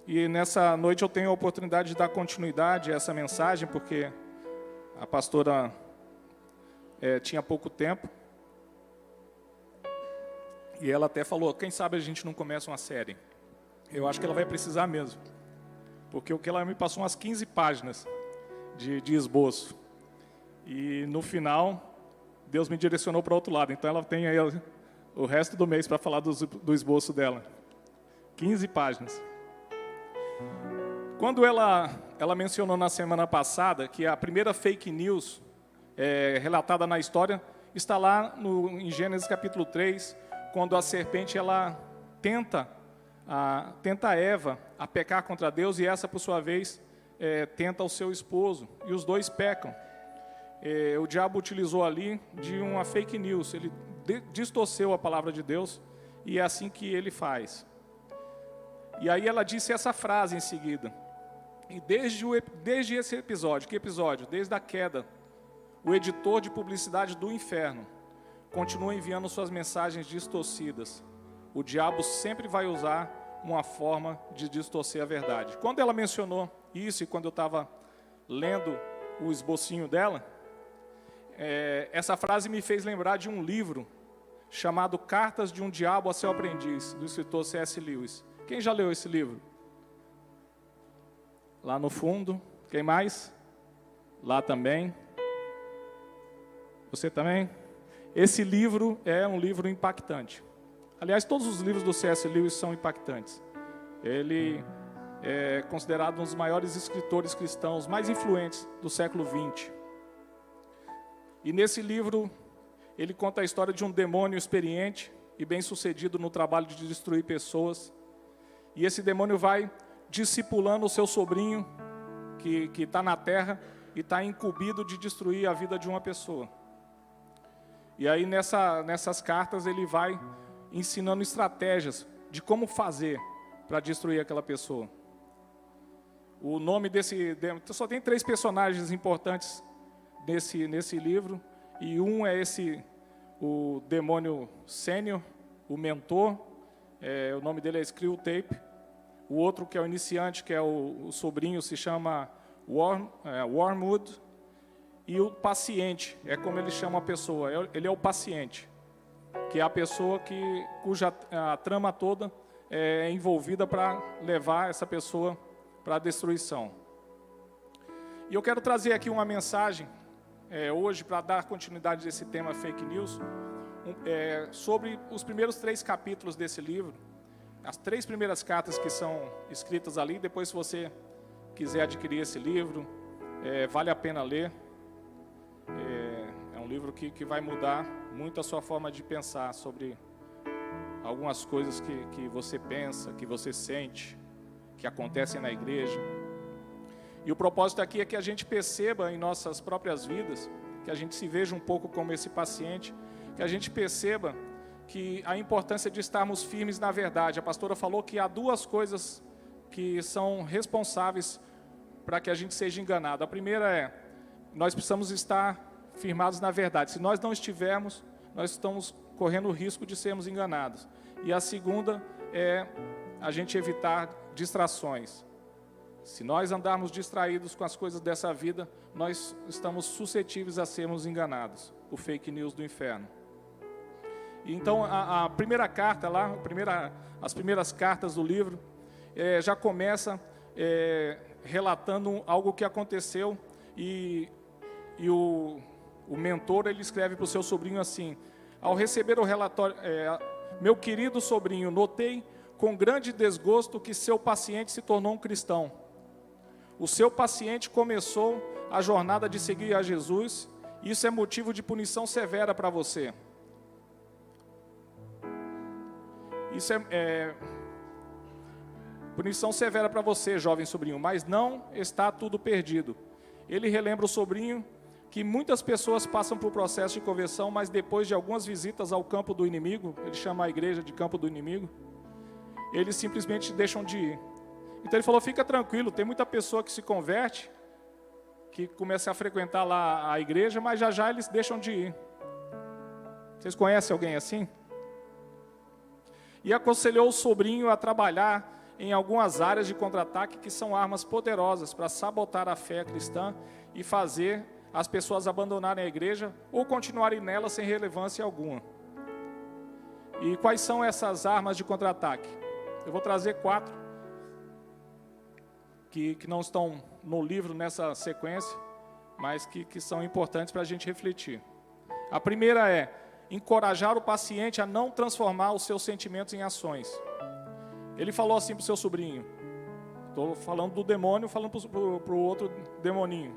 E nessa noite eu tenho a oportunidade de dar continuidade a essa mensagem, porque a pastora tinha pouco tempo. E ela até falou, quem sabe a gente não começa uma série. Eu acho que ela vai precisar mesmo. Porque o que ela me passou umas 15 páginas de esboço. E no final, Deus me direcionou para o outro lado. Então ela tem aí o resto do mês para falar do esboço dela. 15 páginas. Quando ela mencionou na semana passada que a primeira fake news relatada na história está lá em Gênesis capítulo 3, quando a serpente ela tenta Eva a pecar contra Deus e essa, por sua vez, tenta o seu esposo. E os dois pecam. O diabo utilizou ali de uma fake news. Ele distorceu a palavra de Deus e é assim que ele faz. E aí ela disse essa frase em seguida. E desde esse episódio, que episódio? Desde a queda, o editor de publicidade do inferno continua enviando suas mensagens distorcidas. O diabo sempre vai usar uma forma de distorcer a verdade. Quando ela mencionou isso, e quando eu estava lendo o esbocinho dela, essa frase me fez lembrar de um livro chamado Cartas de um Diabo a Seu Aprendiz, do escritor C.S. Lewis. Quem já leu esse livro? Lá no fundo. Quem mais? Lá também. Você também? Esse livro é um livro impactante. Aliás, todos os livros do C.S. Lewis são impactantes. Ele é considerado um dos maiores escritores cristãos mais influentes do século XX. E nesse livro, ele conta a história de um demônio experiente e bem-sucedido no trabalho de destruir pessoas. E esse demônio vai discipulando o seu sobrinho, que está na terra, e está incumbido de destruir a vida de uma pessoa. E aí, nessas cartas, ele vai ensinando estratégias de como fazer para destruir aquela pessoa. O nome desse demônio... Só tem 3 personagens importantes nesse livro. E um é o demônio sênior, o mentor. O nome dele é Screwtape. O outro, que é o iniciante, que é o sobrinho, se chama Wormwood. E o paciente, é como ele chama a pessoa, ele é o paciente, que é a pessoa cuja a trama toda é envolvida para levar essa pessoa para a destruição. E eu quero trazer aqui uma mensagem, hoje, para dar continuidade desse tema fake news, sobre os primeiros 3 capítulos desse livro, as 3 primeiras cartas que são escritas ali. Depois, se você quiser adquirir esse livro, vale a pena ler. É um livro que vai mudar muito a sua forma de pensar sobre algumas coisas que você pensa, que você sente, que acontecem na igreja. E o propósito aqui é que a gente perceba em nossas próprias vidas, que a gente se veja um pouco como esse paciente, que a gente perceba que a importância de estarmos firmes na verdade. A pastora falou que há 2 coisas que são responsáveis para que a gente seja enganado. A primeira é, nós precisamos estar firmados na verdade. Se nós não estivermos, nós estamos correndo o risco de sermos enganados. E a segunda é a gente evitar distrações. Se nós andarmos distraídos com as coisas dessa vida, nós estamos suscetíveis a sermos enganados. O fake news do inferno. E então, a primeira carta lá, as primeiras cartas do livro, já começa relatando algo que aconteceu e o mentor, ele escreve para o seu sobrinho assim: ao receber o relatório, meu querido sobrinho, notei com grande desgosto que seu paciente se tornou um cristão. O seu paciente começou a jornada de seguir a Jesus, e isso é motivo de punição severa para você. Isso é punição severa para você, jovem sobrinho, mas não está tudo perdido. Ele relembra o sobrinho que muitas pessoas passam por processo de conversão, mas depois de algumas visitas ao campo do inimigo, ele chama a igreja de campo do inimigo, eles simplesmente deixam de ir. Então ele falou, fica tranquilo, tem muita pessoa que se converte, que começa a frequentar lá a igreja, mas já eles deixam de ir. Vocês conhecem alguém assim? E aconselhou o sobrinho a trabalhar em algumas áreas de contra-ataque que são armas poderosas para sabotar a fé cristã e fazer as pessoas abandonarem a igreja ou continuarem nela sem relevância alguma. E quais são essas armas de contra-ataque? Eu vou trazer 4 que não estão no livro nessa sequência, mas que são importantes para a gente refletir. A primeira é encorajar o paciente a não transformar os seus sentimentos em ações. Ele falou assim para o seu sobrinho, estou falando do demônio, falando para o outro demoninho.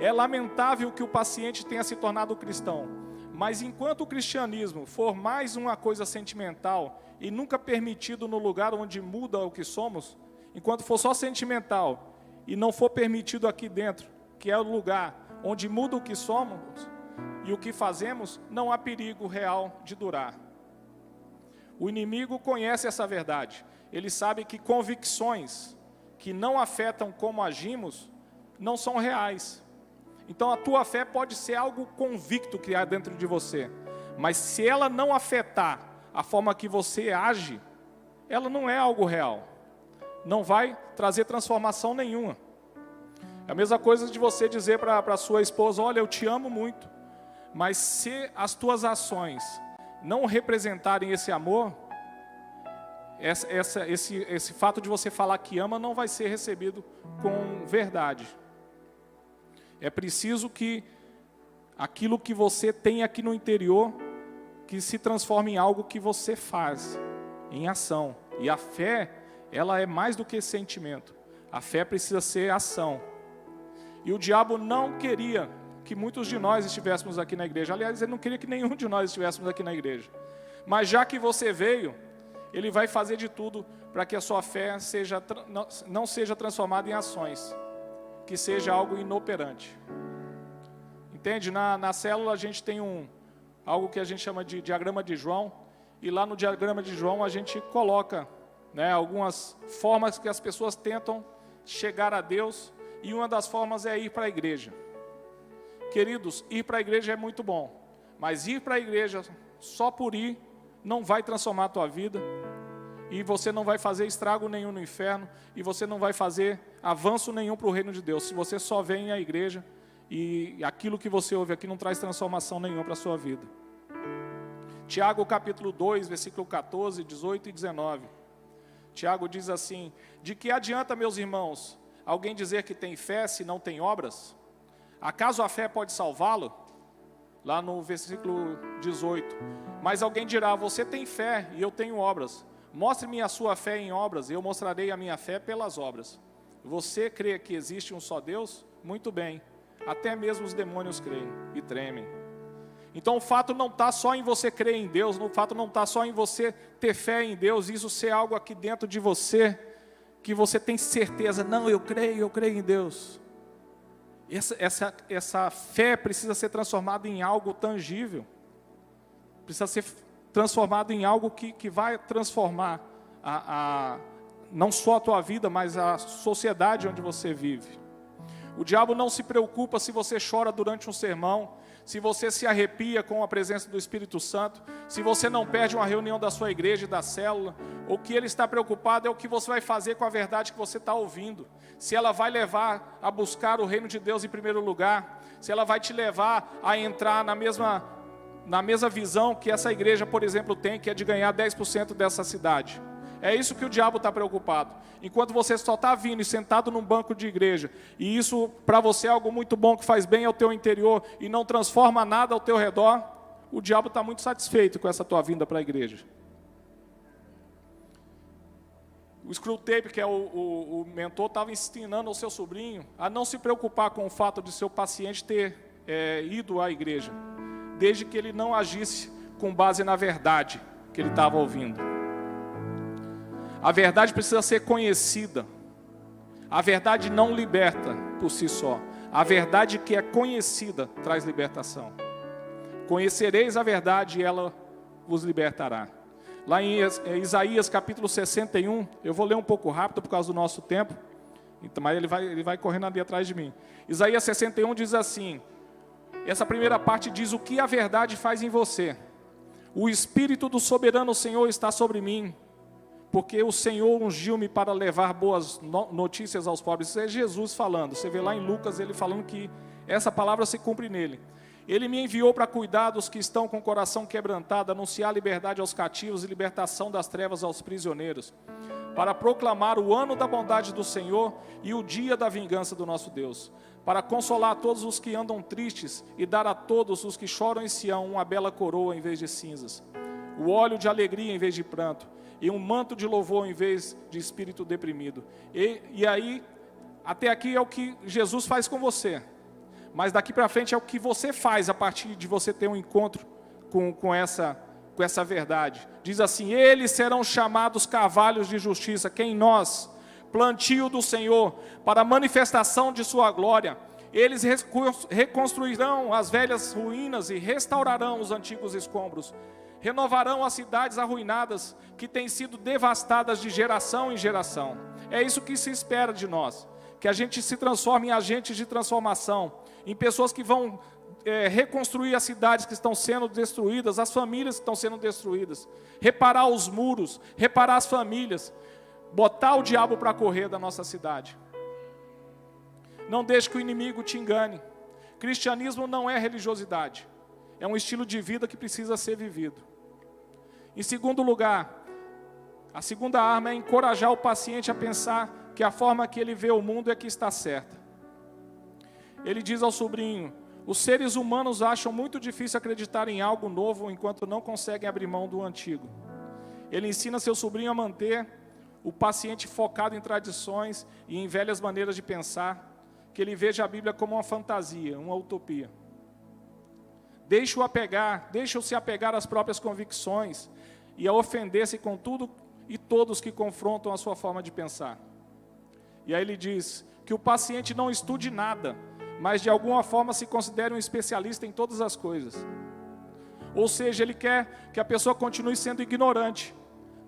É lamentável que o paciente tenha se tornado cristão, mas enquanto o cristianismo for mais uma coisa sentimental e nunca permitido no lugar onde muda o que somos, enquanto for só sentimental e não for permitido aqui dentro, que é o lugar onde muda o que somos e o que fazemos, não há perigo real de durar. O inimigo conhece essa verdade. Ele sabe que convicções que não afetam como agimos não são reais. Então a tua fé pode ser algo convicto que há dentro de você, mas se ela não afetar a forma que você age, ela não é algo real. Não vai trazer transformação nenhuma. É a mesma coisa de você dizer para a sua esposa, olha, eu te amo muito, mas se as tuas ações não representarem esse amor, esse fato de você falar que ama não vai ser recebido com verdade. É preciso que aquilo que você tem aqui no interior, que se transforme em algo que você faz, em ação. E a fé, ela é mais do que sentimento. A fé precisa ser ação. E o diabo não queria que muitos de nós estivéssemos aqui na igreja. Aliás, ele não queria que nenhum de nós estivéssemos aqui na igreja. Mas já que você veio, ele vai fazer de tudo para que a sua fé não seja transformada em ações, que seja algo inoperante. Entende? Na célula a gente tem algo que a gente chama de diagrama de João, e lá no diagrama de João a gente coloca, algumas formas que as pessoas tentam chegar a Deus, e uma das formas é ir para a igreja. Queridos, ir para a igreja é muito bom, mas ir para a igreja só por ir não vai transformar a tua vida, e você não vai fazer estrago nenhum no inferno, e você não vai fazer avanço nenhum para o reino de Deus, se você só vem à igreja, e aquilo que você ouve aqui não traz transformação nenhuma para a sua vida. Tiago capítulo 2, versículo 14, 18 e 19. Tiago diz assim, de que adianta, meus irmãos, alguém dizer que tem fé se não tem obras? Acaso a fé pode salvá-lo? Lá no versículo 18. Mas alguém dirá, você tem fé e eu tenho obras. Mostre-me a sua fé em obras, e eu mostrarei a minha fé pelas obras. Você crê que existe um só Deus? Muito bem. Até mesmo os demônios creem e tremem. Então o fato não está só em você crer em Deus, o fato não está só em você ter fé em Deus, isso ser algo aqui dentro de você, que você tem certeza, não, eu creio em Deus. Essa fé precisa ser transformada em algo tangível, precisa ser transformado em algo que vai transformar não só a tua vida, mas a sociedade onde você vive. O diabo não se preocupa se você chora durante um sermão, se você se arrepia com a presença do Espírito Santo, se você não perde uma reunião da sua igreja e da célula. O que ele está preocupado é o que você vai fazer com a verdade que você está ouvindo. Se ela vai levar a buscar o reino de Deus em primeiro lugar, se ela vai te levar a entrar na mesma visão que essa igreja, por exemplo, tem, que é de ganhar 10% dessa cidade. É isso que o diabo está preocupado. Enquanto você só está vindo e sentado num banco de igreja, e isso para você é algo muito bom, que faz bem ao teu interior e não transforma nada ao teu redor, o diabo está muito satisfeito com essa tua vinda para a igreja. O Screwtape, que é o mentor, estava ensinando ao seu sobrinho a não se preocupar com o fato de seu paciente ter ido à igreja, desde que ele não agisse com base na verdade que ele estava ouvindo. A verdade precisa ser conhecida. A verdade não liberta por si só. A verdade que é conhecida traz libertação. Conhecereis a verdade e ela vos libertará. Lá em Isaías capítulo 61, eu vou ler um pouco rápido por causa do nosso tempo, mas ele vai correndo ali atrás de mim. Isaías 61 diz assim, essa primeira parte diz o que a verdade faz em você. O Espírito do soberano Senhor está sobre mim, porque o Senhor ungiu-me para levar boas notícias aos pobres. Isso é Jesus falando. Você vê lá em Lucas ele falando que essa palavra se cumpre nele. Ele me enviou para cuidar dos que estão com o coração quebrantado, anunciar liberdade aos cativos e libertação das trevas aos prisioneiros, para proclamar o ano da bondade do Senhor e o dia da vingança do nosso Deus, para consolar todos os que andam tristes e dar a todos os que choram em Sião uma bela coroa em vez de cinzas, o óleo de alegria em vez de pranto, e um manto de louvor em vez de espírito deprimido. E aí, até aqui é o que Jesus faz com você. Mas daqui para frente é o que você faz a partir de você ter um encontro com essa verdade. Diz assim: eles serão chamados carvalhos de justiça, que em nós, plantio do Senhor, para a manifestação de sua glória. Eles reconstruirão as velhas ruínas e restaurarão os antigos escombros. Renovarão as cidades arruinadas que têm sido devastadas de geração em geração. É isso que se espera de nós, que a gente se transforme em agentes de transformação, em pessoas que vão reconstruir as cidades que estão sendo destruídas, as famílias que estão sendo destruídas, reparar os muros, reparar as famílias, botar o diabo para correr da nossa cidade. Não deixe que o inimigo te engane. Cristianismo não é religiosidade, é um estilo de vida que precisa ser vivido. Em segundo lugar, a segunda arma é encorajar o paciente a pensar que a forma que ele vê o mundo é que está certa. Ele diz ao sobrinho: os seres humanos acham muito difícil acreditar em algo novo enquanto não conseguem abrir mão do antigo. Ele ensina seu sobrinho a manter o paciente focado em tradições e em velhas maneiras de pensar, que ele veja a Bíblia como uma fantasia, uma utopia. Deixe-o se apegar às próprias convicções e a ofender-se com tudo e todos que confrontam a sua forma de pensar. E aí ele diz que o paciente não estude nada, mas de alguma forma se considere um especialista em todas as coisas. Ou seja, ele quer que a pessoa continue sendo ignorante,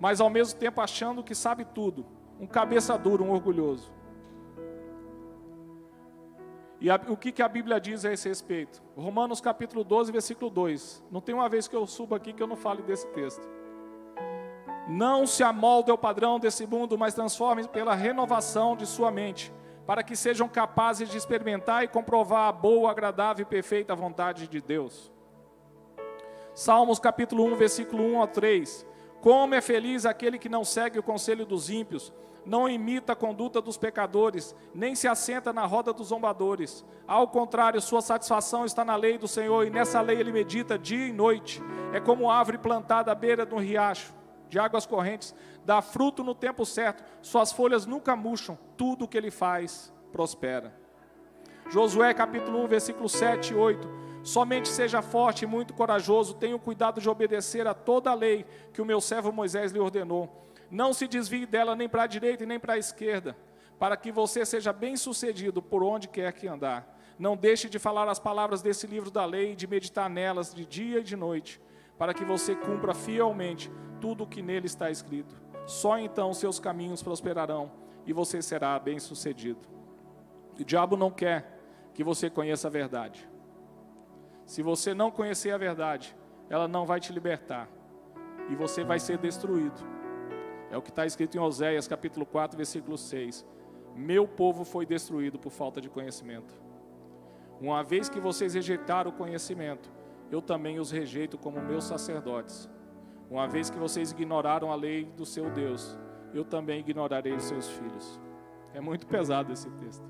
mas ao mesmo tempo achando que sabe tudo, um cabeça dura, um orgulhoso. E o que a Bíblia diz a esse respeito? Romanos capítulo 12, versículo 2. Não tem uma vez que eu suba aqui que eu não fale desse texto. Não se amolde ao padrão desse mundo, mas transforme pela renovação de sua mente, para que sejam capazes de experimentar e comprovar a boa, agradável e perfeita vontade de Deus. Salmos capítulo 1, versículo 1 a 3. Como é feliz aquele que não segue o conselho dos ímpios, não imita a conduta dos pecadores, nem se assenta na roda dos zombadores. Ao contrário, sua satisfação está na lei do Senhor, e nessa lei ele medita dia e noite. É como árvore plantada à beira de um riacho, de águas correntes, dá fruto no tempo certo, suas folhas nunca murcham, tudo o que ele faz prospera. Josué capítulo 1, versículo 7 e 8. Somente seja forte e muito corajoso, tenha o cuidado de obedecer a toda a lei que o meu servo Moisés lhe ordenou. Não se desvie dela nem para a direita e nem para a esquerda, para que você seja bem-sucedido por onde quer que andar. Não deixe de falar as palavras desse livro da lei e de meditar nelas de dia e de noite, para que você cumpra fielmente tudo o que nele está escrito. Só então seus caminhos prosperarão e você será bem-sucedido. O diabo não quer que você conheça a verdade. Se você não conhecer a verdade, ela não vai te libertar e você vai ser destruído. É o que está escrito em Oséias capítulo 4, versículo 6. Meu povo foi destruído por falta de conhecimento. Uma vez que vocês rejeitaram o conhecimento, eu também os rejeito como meus sacerdotes. Uma vez que vocês ignoraram a lei do seu Deus, eu também ignorarei os seus filhos. É muito pesado esse texto.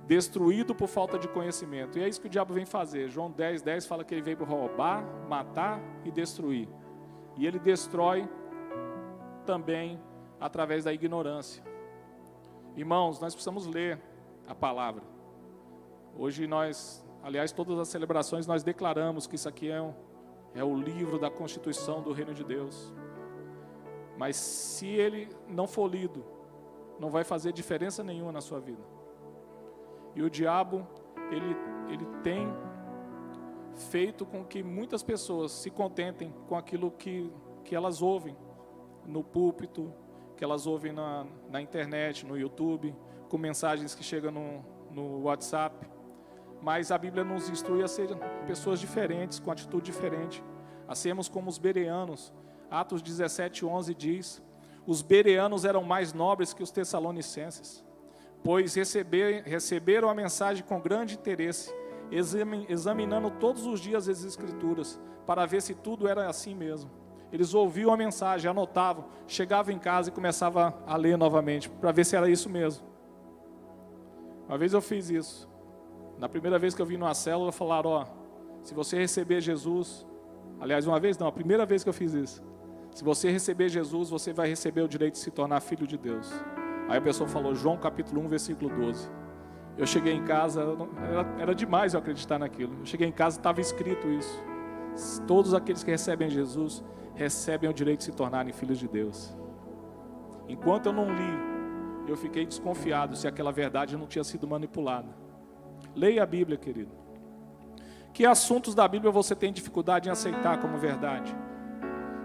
Destruído por falta de conhecimento. E é isso que o diabo vem fazer. João 10, 10 fala que ele veio para roubar, matar e destruir. E ele destrói também através da ignorância. Irmãos, nós precisamos ler a palavra. Hoje nós, aliás, todas as celebrações nós declaramos que isso aqui é o livro da Constituição do Reino de Deus. Mas se ele não for lido, não vai fazer diferença nenhuma na sua vida. E o diabo, ele tem feito com que muitas pessoas se contentem com aquilo que elas ouvem no púlpito, que elas ouvem na internet, no YouTube, com mensagens que chegam no WhatsApp. Mas a Bíblia nos instrui a ser pessoas diferentes, com atitude diferente, a sermos como os bereanos, Atos 17:11 diz: os bereanos eram mais nobres que os tessalonicenses, pois receberam a mensagem com grande interesse, examinando todos os dias as Escrituras, para ver se tudo era assim mesmo. Eles ouviam a mensagem, anotavam, chegavam em casa e começavam a ler novamente, para ver se era isso mesmo. Uma vez eu fiz isso. Na primeira vez que eu vim numa célula, falaram: ó, se você receber Jesus, aliás, uma vez não, a primeira vez que eu fiz isso, se você receber Jesus, você vai receber o direito de se tornar filho de Deus. Aí a pessoa falou, João capítulo 1, versículo 12. Eu cheguei em casa, era demais eu acreditar naquilo. Eu cheguei em casa e estava escrito isso. Todos aqueles que recebem Jesus, recebem o direito de se tornarem filhos de Deus. Enquanto eu não li, eu fiquei desconfiado se aquela verdade não tinha sido manipulada. Leia a Bíblia, querido. Que assuntos da Bíblia você tem dificuldade em aceitar como verdade?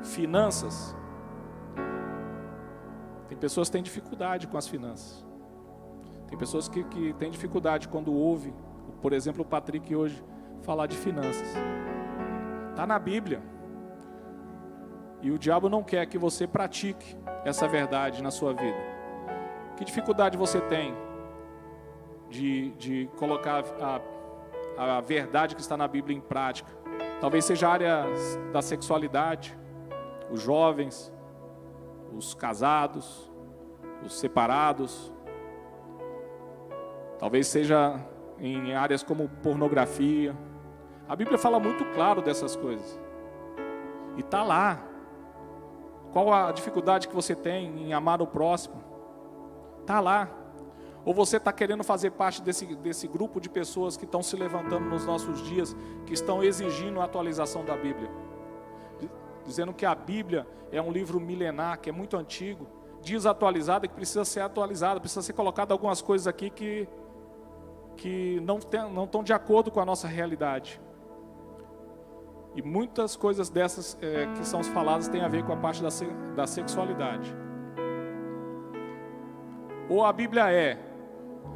Finanças. Tem pessoas que têm dificuldade com as finanças. Tem pessoas que têm dificuldade quando ouve, por exemplo, o Patrick hoje falar de finanças. Está na Bíblia. E o diabo não quer que você pratique essa verdade na sua vida. Que dificuldade você tem de colocar a verdade que está na Bíblia em prática? Talvez seja a área da sexualidade, os jovens, os casados, os separados. Talvez seja em áreas como pornografia. A Bíblia fala muito claro dessas coisas. E está lá. Qual a dificuldade que você tem em amar o próximo? Está lá. Ou você está querendo fazer parte desse grupo de pessoas que estão se levantando nos nossos dias, que estão exigindo a atualização da Bíblia, dizendo que a Bíblia é um livro milenar, que é muito antigo, desatualizado, que precisa ser atualizado, precisa ser colocado algumas coisas aqui que não estão de acordo com a nossa realidade. E muitas coisas dessas que são faladas têm a ver com a parte da sexualidade. Ou a Bíblia é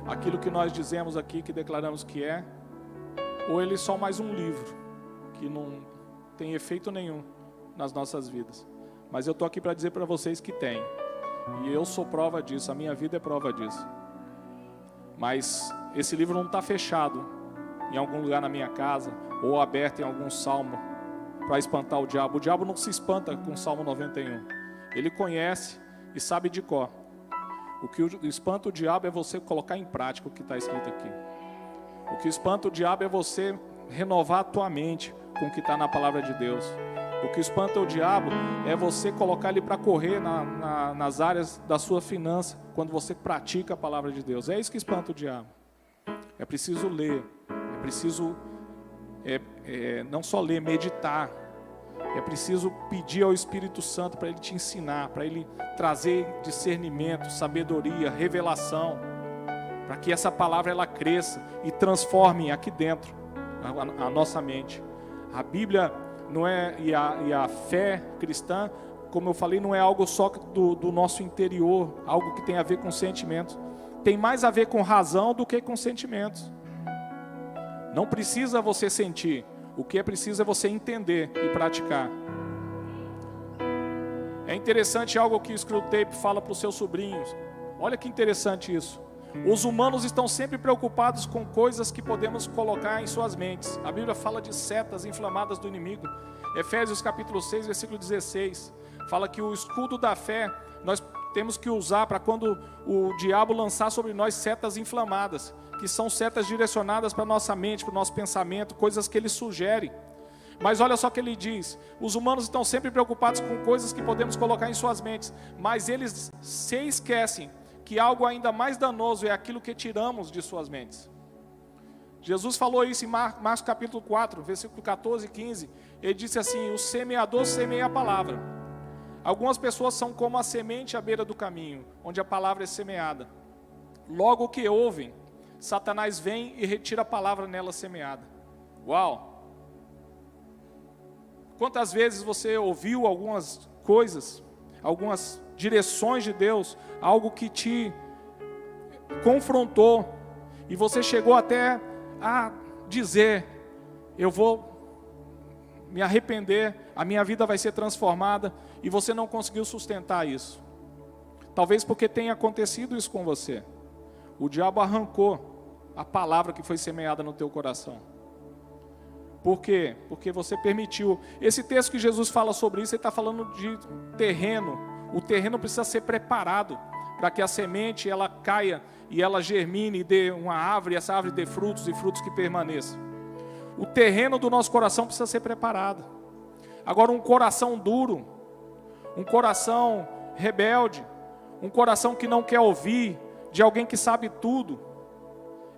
aquilo que nós dizemos aqui, que declaramos que é, ou ele é só mais um livro, que não tem efeito nenhum nas nossas vidas. Mas eu estou aqui para dizer para vocês que tem. E eu sou prova disso, a minha vida é prova disso. Mas esse livro não está fechado em algum lugar na minha casa, ou aberto em algum salmo, para espantar o diabo. O diabo não se espanta com o Salmo 91. Ele conhece e sabe de cor. O que espanta o diabo é você colocar em prática o que está escrito aqui. O que espanta o diabo é você renovar a tua mente com o que está na palavra de Deus. O que espanta o diabo é você colocar ele para correr nas áreas da sua finança, quando você pratica a palavra de Deus. É isso que espanta o diabo. É preciso ler, é preciso não só ler, meditar. É preciso pedir ao Espírito Santo para ele te ensinar, para ele trazer discernimento, sabedoria, revelação, para que essa palavra ela cresça e transforme aqui dentro a nossa mente. A Bíblia não é, e a fé cristã, como eu falei, não é algo só do nosso interior, algo que tem a ver com sentimentos. Tem mais a ver com razão do que com sentimentos. Não precisa você sentir. O que é preciso é você entender e praticar. É interessante algo que o Screwtape fala para os seus sobrinhos. Olha que interessante isso. Os humanos estão sempre preocupados com coisas que podemos colocar em suas mentes. A Bíblia fala de setas inflamadas do inimigo. Efésios capítulo 6, versículo 16. Fala que o escudo da fé nós temos que usar para quando o diabo lançar sobre nós setas inflamadas, que são setas direcionadas para a nossa mente, para o nosso pensamento, coisas que ele sugere. Mas olha só o que ele diz: os humanos estão sempre preocupados com coisas que podemos colocar em suas mentes, mas eles se esquecem que algo ainda mais danoso é aquilo que tiramos de suas mentes. Jesus falou isso em Marcos capítulo 4, versículo 14 e 15. Ele disse assim: o semeador semeia a palavra. Algumas pessoas são como a semente à beira do caminho, onde a palavra é semeada. Logo que ouvem, Satanás vem e retira a palavra nela semeada. Uau! Quantas vezes você ouviu algumas coisas, algumas direções de Deus, algo que te confrontou, e você chegou até a dizer: eu vou me arrepender, a minha vida vai ser transformada, e você não conseguiu sustentar isso. Talvez porque tenha acontecido isso com você. O diabo arrancou a palavra que foi semeada no teu coração. Por quê? Porque você permitiu. Esse texto que Jesus fala sobre isso, ele está falando de terreno. O terreno precisa ser preparado para que a semente ela caia e ela germine e dê uma árvore, e essa árvore dê frutos e frutos que permaneçam. O terreno do nosso coração precisa ser preparado. Agora, um coração duro, um coração rebelde, um coração que não quer ouvir de alguém que sabe tudo,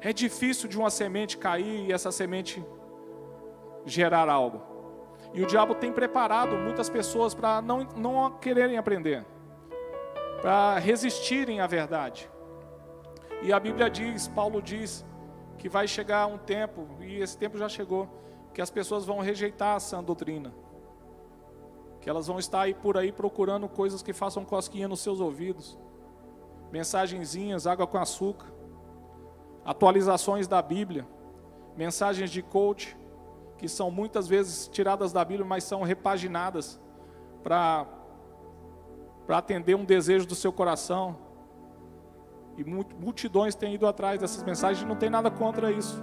é difícil de uma semente cair e essa semente gerar algo. E o diabo tem preparado muitas pessoas para não quererem aprender, para resistirem à verdade. E a Bíblia diz, Paulo diz, que vai chegar um tempo, e esse tempo já chegou, que as pessoas vão rejeitar a sã doutrina. Que elas vão estar aí por aí procurando coisas que façam cosquinha nos seus ouvidos. Mensagenzinhas, água com açúcar. Atualizações da Bíblia. Mensagens de coach, que são muitas vezes tiradas da Bíblia, mas são repaginadas para atender um desejo do seu coração. E multidões têm ido atrás dessas mensagens, não tem nada contra isso.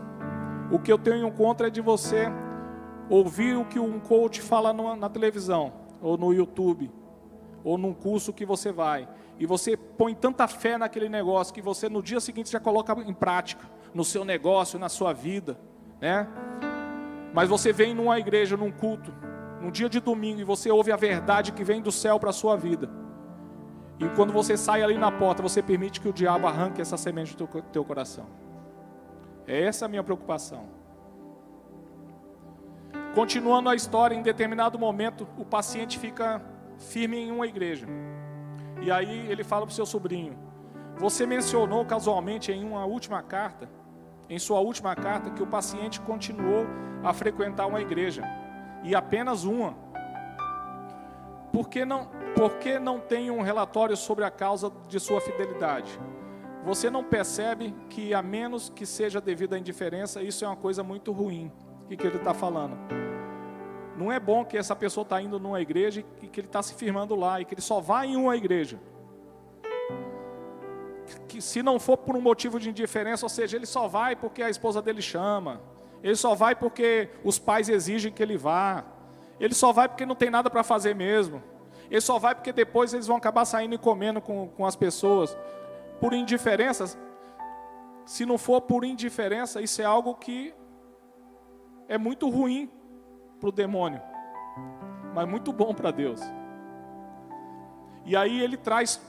O que eu tenho contra é de você ouvir o que um coach fala na televisão, ou no YouTube, ou num curso que você vai, e você põe tanta fé naquele negócio, que você no dia seguinte já coloca em prática, no seu negócio, na sua vida, né? Mas você vem numa igreja, num culto, num dia de domingo, e você ouve a verdade que vem do céu para a sua vida. E quando você sai ali na porta, você permite que o diabo arranque essa semente do teu coração. É essa a minha preocupação. Continuando a história, em determinado momento, o paciente fica firme em uma igreja. E aí ele fala para o seu sobrinho: você mencionou casualmente em sua última carta, que o paciente continuou a frequentar uma igreja. E apenas uma. Por que não tem um relatório sobre a causa de sua fidelidade? Você não percebe que, a menos que seja devido à indiferença, isso é uma coisa muito ruim. O que ele está falando? Não é bom que essa pessoa está indo numa igreja e que ele está se firmando lá, e que ele só vai em uma igreja. Que se não for por um motivo de indiferença, ou seja, ele só vai porque a esposa dele chama, ele só vai porque os pais exigem que ele vá, ele só vai porque não tem nada para fazer mesmo, ele só vai porque depois eles vão acabar saindo e comendo com as pessoas. Por indiferença, se não for por indiferença, isso é algo que é muito ruim para o demônio, mas muito bom para Deus. E aí ele traz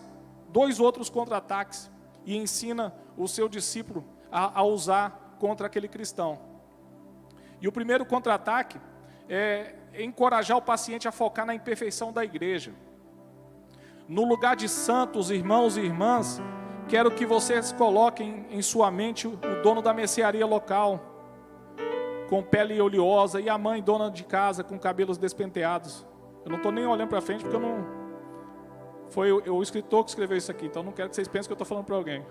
2 outros contra-ataques e ensina o seu discípulo a usar contra aquele cristão. E o primeiro contra-ataque é encorajar o paciente a focar na imperfeição da igreja. No lugar de santos, irmãos e irmãs, quero que vocês coloquem em sua mente o dono da mercearia local, com pele oleosa, e a mãe dona de casa com cabelos despenteados. Eu não estou nem olhando para frente, porque eu não... Foi o escritor que escreveu isso aqui, então não quero que vocês pensem que eu estou falando para alguém.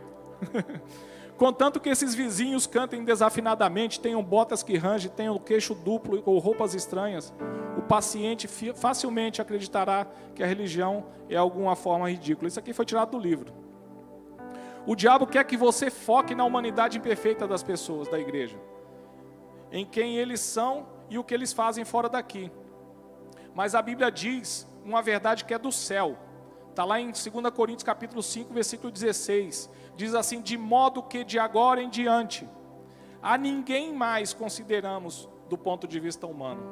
Contanto que esses vizinhos cantem desafinadamente, tenham botas que rangem, tenham queixo duplo ou roupas estranhas, o paciente facilmente acreditará que a religião é alguma forma ridícula. Isso aqui foi tirado do livro. O diabo quer que você foque na humanidade imperfeita das pessoas da igreja, em quem eles são e o que eles fazem fora daqui. Mas a Bíblia diz uma verdade que é do céu. Está lá em 2 Coríntios capítulo 5, versículo 16. Diz assim: de modo que de agora em diante, a ninguém mais consideramos do ponto de vista humano.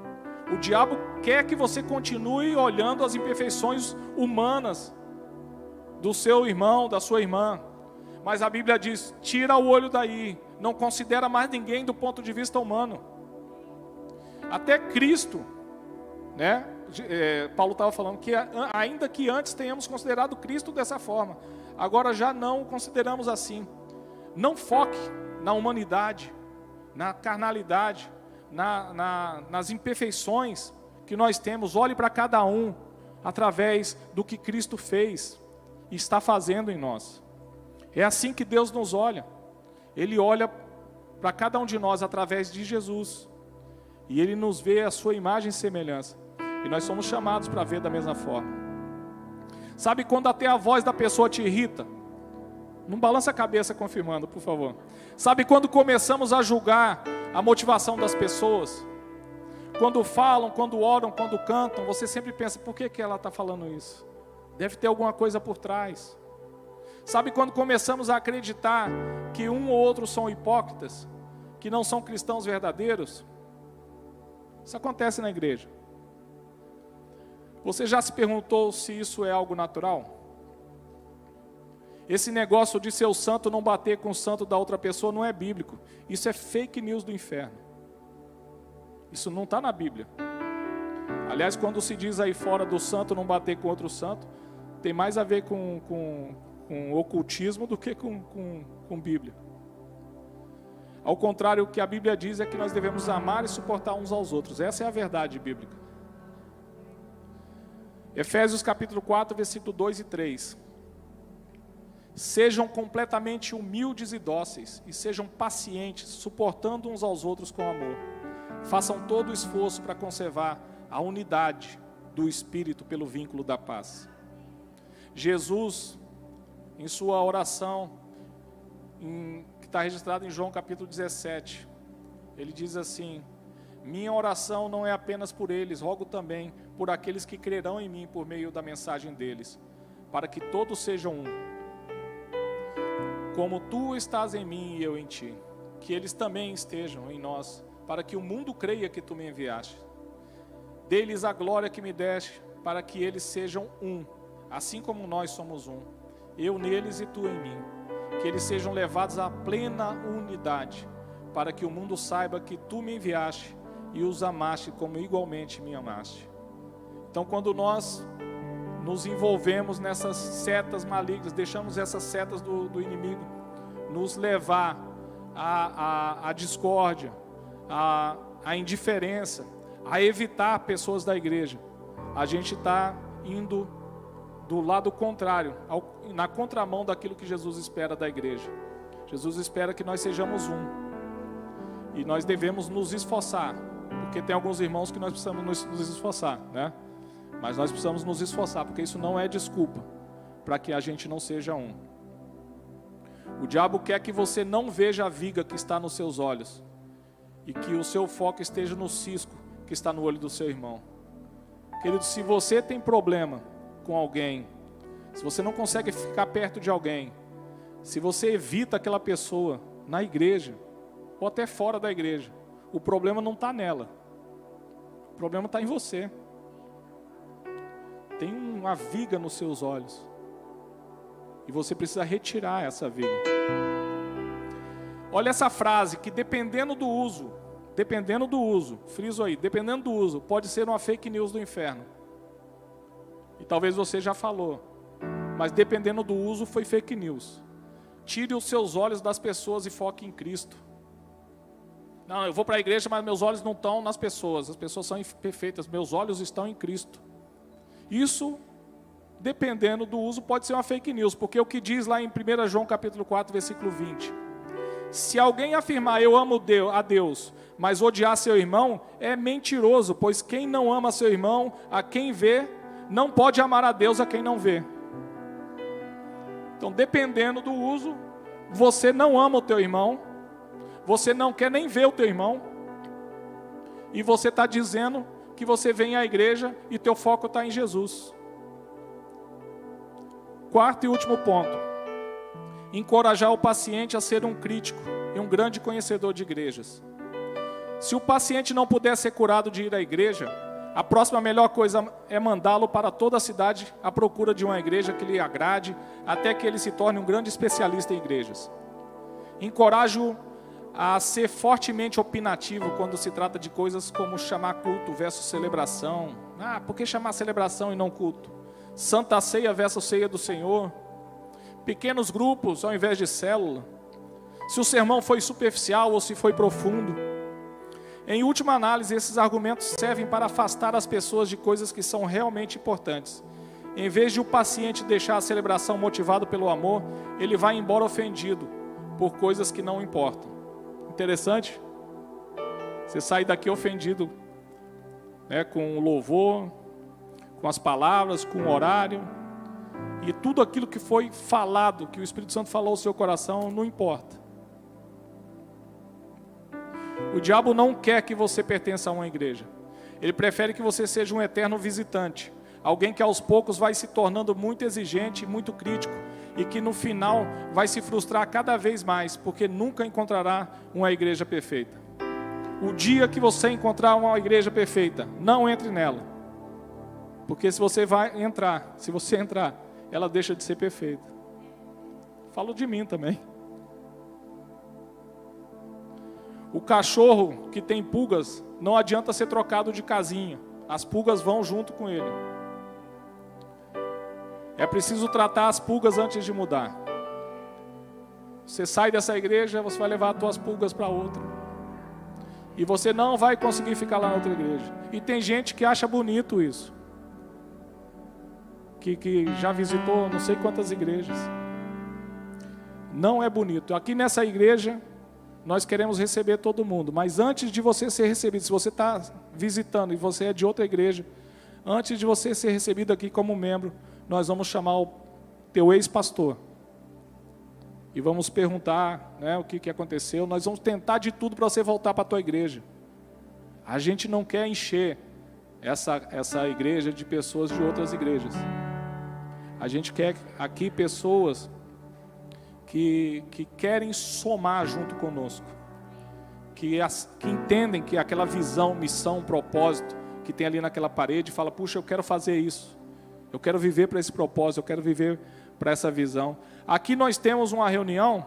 O diabo quer que você continue olhando as imperfeições humanas do seu irmão, da sua irmã. Mas a Bíblia diz: tira o olho daí, não considera mais ninguém do ponto de vista humano. Até Cristo, né? Paulo estava falando que ainda que antes tenhamos considerado Cristo dessa forma, agora já não o consideramos assim. Não foque na humanidade, na carnalidade, nas imperfeições que nós temos. Olhe para cada um através do que Cristo fez e está fazendo em nós. É assim que Deus nos olha. Ele olha para cada um de nós através de Jesus, e Ele nos vê a sua imagem e semelhança, e nós somos chamados para ver da mesma forma. Sabe quando até a voz da pessoa te irrita? Não balança a cabeça confirmando, por favor. Sabe quando começamos a julgar a motivação das pessoas? Quando falam, quando oram, quando cantam, você sempre pensa, por que ela está falando isso? Deve ter alguma coisa por trás. Sabe quando começamos a acreditar que um ou outro são hipócritas, que não são cristãos verdadeiros? Isso acontece na igreja. Você já se perguntou se isso é algo natural? Esse negócio de ser o santo não bater com o santo da outra pessoa não é bíblico. Isso é fake news do inferno. Isso não está na Bíblia. Aliás, quando se diz aí fora do santo não bater com outro santo, tem mais a ver com ocultismo do que com Bíblia. Ao contrário, o que a Bíblia diz é que nós devemos amar e suportar uns aos outros. Essa é a verdade bíblica. Efésios capítulo 4, versículo 2 e 3. Sejam completamente humildes e dóceis, e sejam pacientes, suportando uns aos outros com amor. Façam todo o esforço para conservar a unidade do Espírito pelo vínculo da paz. Jesus, em sua oração, que está registrada em João capítulo 17, ele diz assim: minha oração não é apenas por eles, rogo também por aqueles que crerão em mim por meio da mensagem deles, para que todos sejam um. Como tu estás em mim e eu em ti, que eles também estejam em nós, para que o mundo creia que tu me enviaste. Dê-lhes a glória que me deste, para que eles sejam um, assim como nós somos um, eu neles e tu em mim. Que eles sejam levados à plena unidade, para que o mundo saiba que tu me enviaste e os amaste como igualmente me amaste. Então, quando nós nos envolvemos nessas setas malignas, deixamos essas setas do inimigo nos levar à discórdia, à indiferença, a evitar pessoas da igreja, a gente está indo do lado contrário, na contramão daquilo que Jesus espera da igreja. Jesus espera que nós sejamos um, e nós devemos nos esforçar, porque tem alguns irmãos que nós precisamos nos esforçar, né? Mas nós precisamos nos esforçar, porque isso não é desculpa para que a gente não seja um. O diabo quer que você não veja a viga que está nos seus olhos e que o seu foco esteja no cisco que está no olho do seu irmão. Querido, se você tem problema com alguém, se você não consegue ficar perto de alguém, se você evita aquela pessoa na igreja ou até fora da igreja, o problema não está nela, o problema está em você. Tem uma viga nos seus olhos e você precisa retirar essa viga. Olha essa frase, que dependendo do uso, friso aí, dependendo do uso, pode ser uma fake news do inferno. E talvez você já falou, mas dependendo do uso foi fake news. Tire os seus olhos das pessoas e foque em Cristo. Não, eu vou para a igreja, mas meus olhos não estão nas pessoas, as pessoas são imperfeitas, meus olhos estão em Cristo. Isso, dependendo do uso, pode ser uma fake news, porque o que diz lá em 1 João capítulo 4, versículo 20, se alguém afirmar eu amo a Deus, mas odiar seu irmão, é mentiroso, pois quem não ama seu irmão, a quem vê, não pode amar a Deus a quem não vê. Então, dependendo do uso, você não ama o teu irmão, você não quer nem ver o teu irmão, e você está dizendo que você vem à igreja e teu foco está em Jesus. Quarto e último ponto: encorajar o paciente a ser um crítico e um grande conhecedor de igrejas. Se o paciente não puder ser curado de ir à igreja, a próxima melhor coisa é mandá-lo para toda a cidade à procura de uma igreja que lhe agrade, até que ele se torne um grande especialista em igrejas. Encorajo-o a ser fortemente opinativo quando se trata de coisas como chamar culto versus celebração. Por que chamar celebração e não culto? Santa Ceia versus Ceia do Senhor. Pequenos grupos ao invés de célula. Se o sermão foi superficial ou se foi profundo. Em última análise, esses argumentos servem para afastar as pessoas de coisas que são realmente importantes. Em vez de o paciente deixar a celebração motivado pelo amor, ele vai embora ofendido por coisas que não importam. Interessante? Você sai daqui ofendido, né, com o louvor, com as palavras, com o horário. E tudo aquilo que foi falado, que o Espírito Santo falou ao seu coração, não importa. O diabo não quer que você pertença a uma igreja. Ele prefere que você seja um eterno visitante. Alguém que aos poucos vai se tornando muito exigente, muito crítico. E que no final vai se frustrar cada vez mais, porque nunca encontrará uma igreja perfeita. O dia que você encontrar uma igreja perfeita, não entre nela. Porque se você entrar, ela deixa de ser perfeita. Falo de mim também. O cachorro que tem pulgas, não adianta ser trocado de casinha. As pulgas vão junto com ele. É preciso tratar as pulgas antes de mudar. Você sai dessa igreja, você vai levar as suas pulgas para outra. E você não vai conseguir ficar lá na outra igreja. E tem gente que acha bonito isso. Que já visitou não sei quantas igrejas. Não é bonito. Aqui nessa igreja, nós queremos receber todo mundo. Mas antes de você ser recebido, se você está visitando e você é de outra igreja, antes de você ser recebido aqui como membro, nós vamos chamar o teu ex-pastor. E vamos perguntar, né, o que aconteceu. Nós vamos tentar de tudo para você voltar para a tua igreja. A gente não quer encher essa igreja de pessoas de outras igrejas. A gente quer aqui pessoas que querem somar junto conosco. Que entendem que aquela visão, missão, propósito que tem ali naquela parede, fala, puxa, eu quero fazer isso. Eu quero viver para esse propósito, eu quero viver para essa visão. Aqui nós temos uma reunião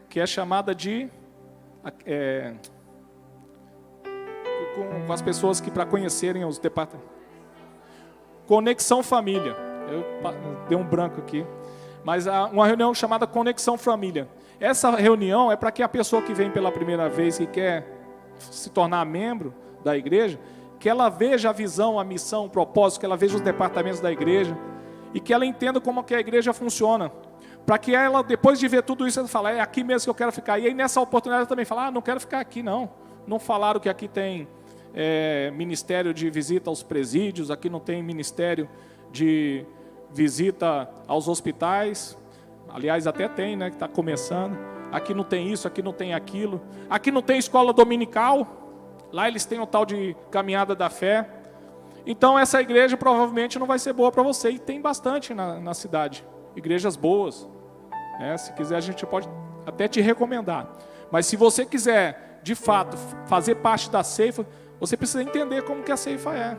que é chamada de com as pessoas que para conhecerem os departamentos. Conexão Família. Eu dei um branco aqui. Mas uma reunião chamada Conexão Família. Essa reunião é para que a pessoa que vem pela primeira vez e quer se tornar membro da igreja, que ela veja a visão, a missão, o propósito, que ela veja os departamentos da igreja e que ela entenda como que a igreja funciona. Para que ela, depois de ver tudo isso, ela fale, é aqui mesmo que eu quero ficar. E aí nessa oportunidade ela também fala, não quero ficar aqui não. Não falaram que aqui tem ministério de visita aos presídios, aqui não tem ministério de visita aos hospitais. Aliás, até tem, né, que está começando. Aqui não tem isso, aqui não tem aquilo. Aqui não tem escola dominical. Lá eles têm o tal de caminhada da fé. Então essa igreja provavelmente não vai ser boa para você. E tem bastante na cidade. Igrejas boas. Se quiser a gente pode até te recomendar. Mas se você quiser, de fato, fazer parte da ceifa, você precisa entender como que a ceifa é.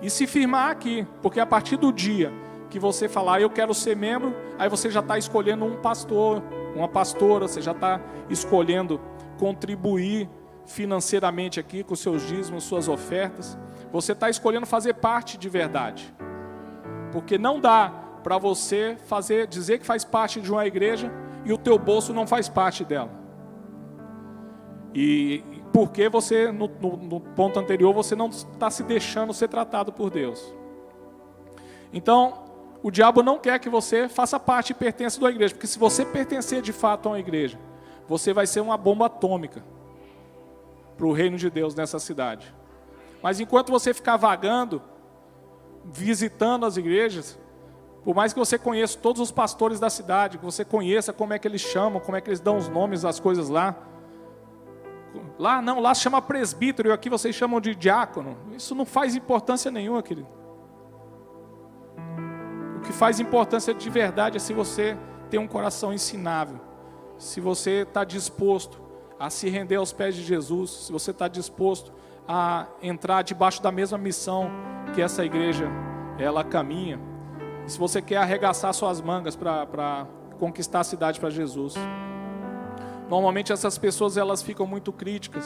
E se firmar aqui. Porque a partir do dia que você falar, eu quero ser membro, aí você já está escolhendo um pastor, uma pastora, você já está escolhendo contribuir financeiramente aqui com seus dízimos, suas ofertas. Você está escolhendo fazer parte de verdade. Porque não dá para você dizer que faz parte de uma igreja e o teu bolso não faz parte dela. E porque você, no ponto anterior, você não está se deixando ser tratado por Deus. Então, o diabo não quer que você faça parte e pertença da igreja. Porque se você pertencer de fato a uma igreja, você vai ser uma bomba atômica para o reino de Deus nessa cidade. Mas enquanto você ficar vagando, visitando as igrejas, por mais que você conheça todos os pastores da cidade, que você conheça como é que eles chamam, como é que eles dão os nomes das coisas lá. Lá se chama presbítero, e aqui vocês chamam de diácono. Isso não faz importância nenhuma, querido. O que faz importância de verdade é se você tem um coração ensinável. Se você está disposto a se render aos pés de Jesus, se você está disposto a entrar debaixo da mesma missão que essa igreja ela caminha, e se você quer arregaçar suas mangas para conquistar a cidade para Jesus. Normalmente essas pessoas elas ficam muito críticas,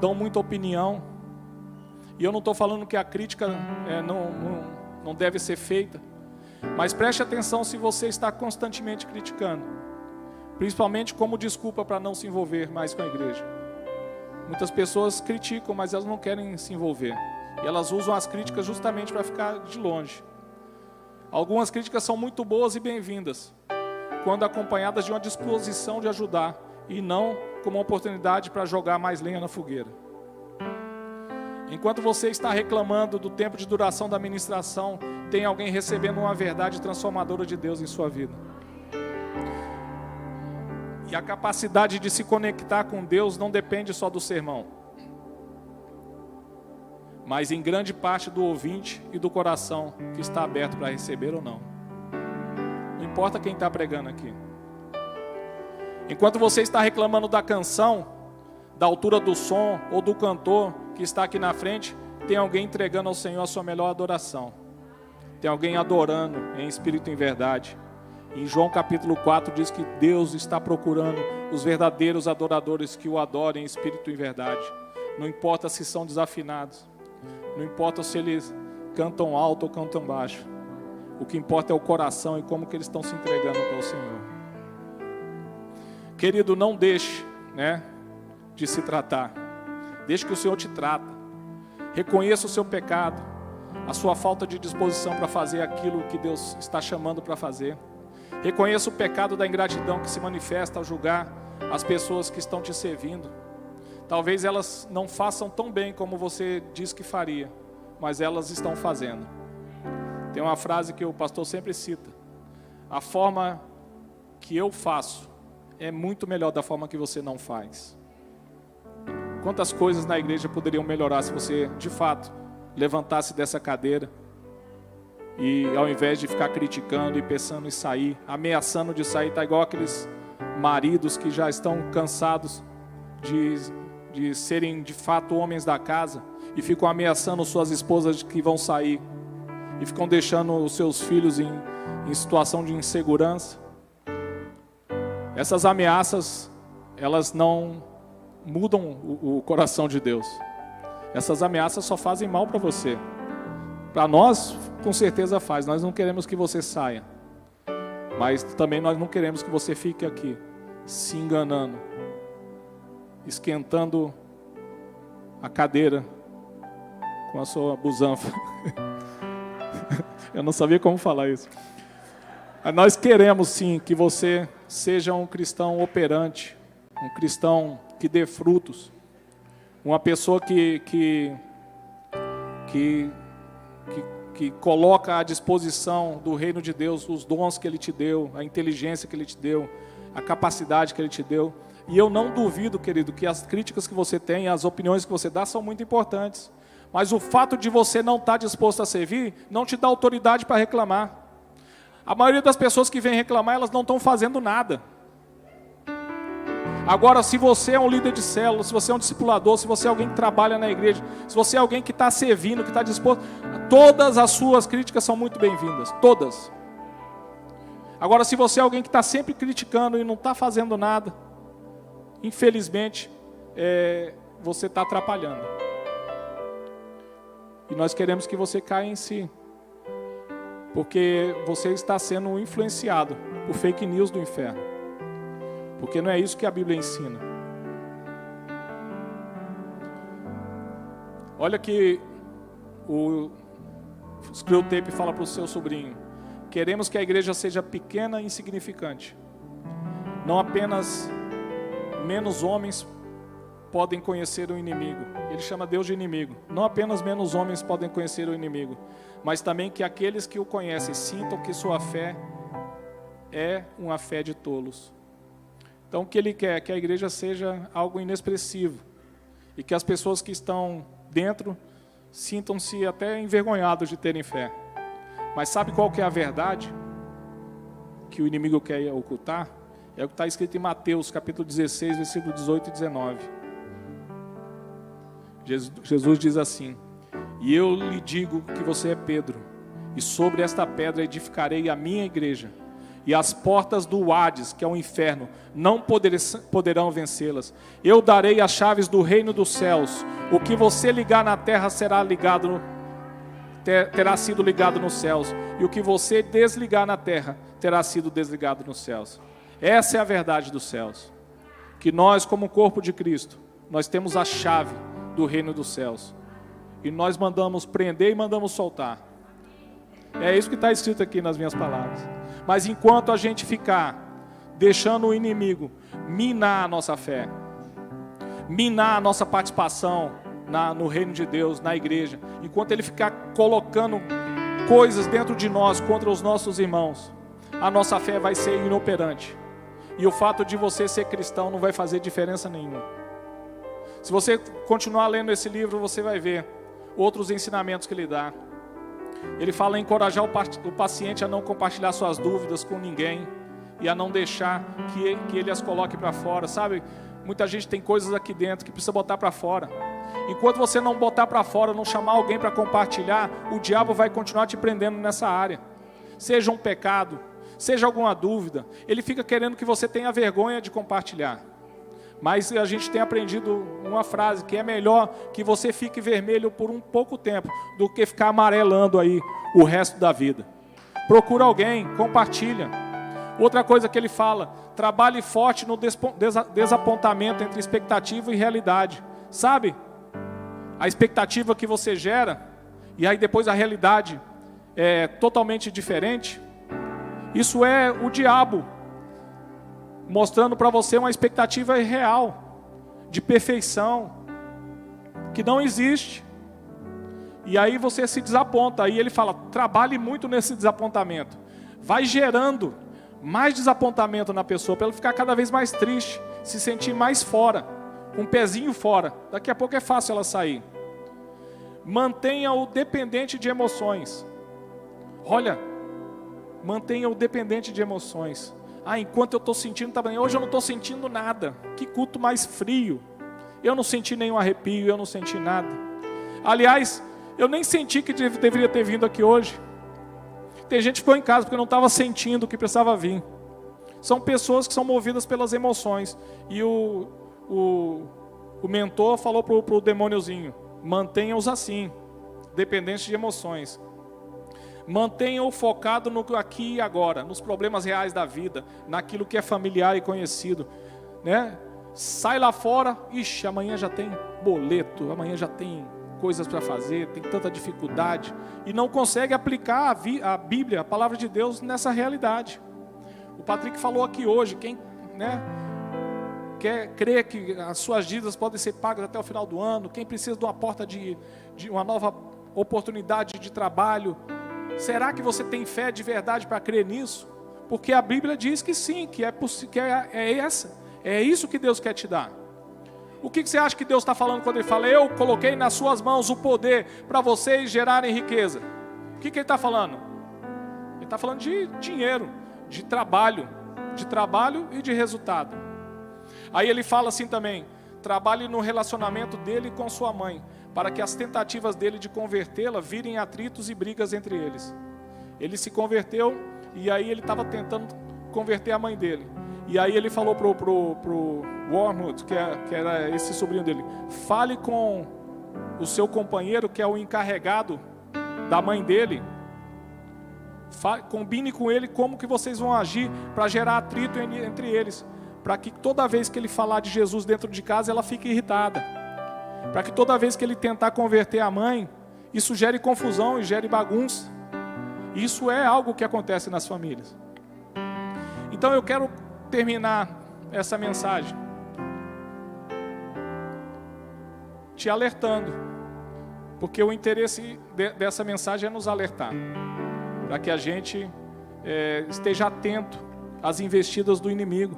dão muita opinião, e eu não estou falando que a crítica não deve ser feita, mas preste atenção se você está constantemente criticando, principalmente como desculpa para não se envolver mais com a igreja. Muitas pessoas criticam, mas elas não querem se envolver, e elas usam as críticas justamente para ficar de longe. Algumas críticas são muito boas e bem-vindas, quando acompanhadas de uma disposição de ajudar, e não como uma oportunidade para jogar mais lenha na fogueira. Enquanto você está reclamando do tempo de duração da ministração, tem alguém recebendo uma verdade transformadora de Deus em sua vida. E a capacidade de se conectar com Deus não depende só do sermão, mas em grande parte do ouvinte e do coração que está aberto para receber ou não. Não importa quem está pregando aqui. Enquanto você está reclamando da canção, da altura do som ou do cantor que está aqui na frente, tem alguém entregando ao Senhor a sua melhor adoração. Tem alguém adorando em espírito e em verdade. Em João capítulo 4 diz que Deus está procurando os verdadeiros adoradores que o adorem em espírito e em verdade. Não importa se são desafinados, não importa se eles cantam alto ou cantam baixo. O que importa é o coração e como que eles estão se entregando para o Senhor. Querido, não deixe, de se tratar. Deixe que o Senhor te trata. Reconheça o seu pecado, a sua falta de disposição para fazer aquilo que Deus está chamando para fazer. Reconheça o pecado da ingratidão que se manifesta ao julgar as pessoas que estão te servindo. Talvez elas não façam tão bem como você diz que faria, mas elas estão fazendo. Tem uma frase que o pastor sempre cita: a forma que eu faço é muito melhor da forma que você não faz. Quantas coisas na igreja poderiam melhorar se você, de fato, levantasse dessa cadeira e ao invés de ficar criticando e pensando em sair, ameaçando de sair, tá igual aqueles maridos que já estão cansados de serem de fato homens da casa e ficam ameaçando suas esposas de que vão sair e ficam deixando os seus filhos em situação de insegurança. Essas ameaças, elas não mudam o coração de Deus. Essas ameaças só fazem mal para você. Para nós, com certeza faz. Nós não queremos que você saia, mas também nós não queremos que você fique aqui se enganando, esquentando a cadeira com a sua busanfa. Eu não sabia como falar isso. Mas nós queremos sim que você seja um cristão operante, um cristão que dê frutos, uma pessoa que coloca à disposição do reino de Deus os dons que Ele te deu, a inteligência que Ele te deu, a capacidade que Ele te deu. E eu não duvido, querido, que as críticas que você tem, as opiniões que você dá são muito importantes. Mas o fato de você não estar disposto a servir, não te dá autoridade para reclamar. A maioria das pessoas que vêm reclamar, elas não estão fazendo nada. Agora, se você é um líder de célula, se você é um discipulador, se você é alguém que trabalha na igreja, se você é alguém que está servindo, que está disposto, todas as suas críticas são muito bem-vindas, todas. Agora, se você é alguém que está sempre criticando e não está fazendo nada, infelizmente, você está atrapalhando. E nós queremos que você caia em si, porque você está sendo influenciado por fake news do inferno. Porque não é isso que a Bíblia ensina. Olha que o Screwtape fala para o seu sobrinho: queremos que a igreja seja pequena e insignificante. Não apenas menos homens podem conhecer o inimigo. Ele chama Deus de inimigo. Não apenas menos homens podem conhecer o inimigo, mas também que aqueles que o conhecem sintam que sua fé é uma fé de tolos. Então o que ele quer é que a igreja seja algo inexpressivo e que as pessoas que estão dentro sintam-se até envergonhados de terem fé. Mas sabe qual que é a verdade que o inimigo quer ocultar? É o que está escrito em Mateus capítulo 16, versículo 18 e 19. Jesus diz assim: e eu lhe digo que você é Pedro, e sobre esta pedra edificarei a minha igreja, e as portas do Hades, que é o inferno, não poderão vencê-las. Eu darei as chaves do reino dos céus. O que você ligar na terra terá sido ligado nos céus, e o que você desligar na terra terá sido desligado nos céus. Essa é a verdade dos céus, que nós, como corpo de Cristo, nós temos a chave do reino dos céus, e nós mandamos prender e mandamos soltar. É isso que está escrito aqui nas minhas palavras. Mas enquanto a gente ficar deixando o inimigo minar a nossa fé, minar a nossa participação no reino de Deus, na igreja, enquanto ele ficar colocando coisas dentro de nós contra os nossos irmãos, a nossa fé vai ser inoperante. E o fato de você ser cristão não vai fazer diferença nenhuma. Se você continuar lendo esse livro, você vai ver outros ensinamentos que ele dá. Ele fala em encorajar o paciente a não compartilhar suas dúvidas com ninguém e a não deixar que ele as coloque para fora, sabe? Muita gente tem coisas aqui dentro que precisa botar para fora. Enquanto você não botar para fora, não chamar alguém para compartilhar, o diabo vai continuar te prendendo nessa área. Seja um pecado, seja alguma dúvida, ele fica querendo que você tenha vergonha de compartilhar. Mas a gente tem aprendido uma frase, que é melhor que você fique vermelho por um pouco tempo do que ficar amarelando aí o resto da vida. Procura alguém, compartilha. Outra coisa que ele fala, trabalhe forte no desapontamento entre expectativa e realidade. Sabe? A expectativa que você gera, e aí depois a realidade é totalmente diferente. Isso é o diabo mostrando para você uma expectativa irreal, de perfeição, que não existe. E aí você se desaponta. Aí ele fala, trabalhe muito nesse desapontamento. Vai gerando mais desapontamento na pessoa, para ela ficar cada vez mais triste, se sentir mais fora, com um pezinho fora. Daqui a pouco é fácil ela sair. Mantenha-o dependente de emoções. Olha, mantenha-o dependente de emoções. Enquanto eu estou sentindo, tá bem. Hoje eu não estou sentindo nada. Que culto mais frio. Eu não senti nenhum arrepio, eu não senti nada. Aliás, eu nem senti que deveria ter vindo aqui hoje. Tem gente que ficou em casa porque não estava sentindo o que precisava vir. São pessoas que são movidas pelas emoções. E o mentor falou para o demôniozinho, mantenha-os assim, dependentes de emoções. Mantenha-o focado no aqui e agora, nos problemas reais da vida, naquilo que é familiar e conhecido, né? Sai lá fora, amanhã já tem boleto, amanhã já tem coisas para fazer, tem tanta dificuldade, e não consegue aplicar a Bíblia, a palavra de Deus, nessa realidade. O Patrick falou aqui hoje, quem, né, quer crer que as suas dívidas podem ser pagas até o final do ano, quem precisa de uma porta de uma nova oportunidade de trabalho, será que você tem fé de verdade para crer nisso? Porque a Bíblia diz que sim, que é isso que Deus quer te dar. O que você acha que Deus está falando quando Ele fala, eu coloquei nas suas mãos o poder para vocês gerarem riqueza? O que Ele está falando? Ele está falando de dinheiro, de trabalho e de resultado. Aí ele fala assim também, trabalhe no relacionamento dele com sua mãe, para que as tentativas dele de convertê-la virem atritos e brigas entre eles. Ele se converteu e aí ele estava tentando converter a mãe dele. E aí ele falou pro Wormwood, que era esse sobrinho dele, fale com o seu companheiro, que é o encarregado da mãe dele, combine com ele como que vocês vão agir para gerar atrito entre eles, para que toda vez que ele falar de Jesus dentro de casa, ela fique irritada. Para que toda vez que ele tentar converter a mãe, isso gere confusão e gere bagunça. Isso é algo que acontece nas famílias. Então eu quero terminar essa mensagem te alertando, porque o interesse dessa mensagem é nos alertar, para que a gente esteja atento às investidas do inimigo.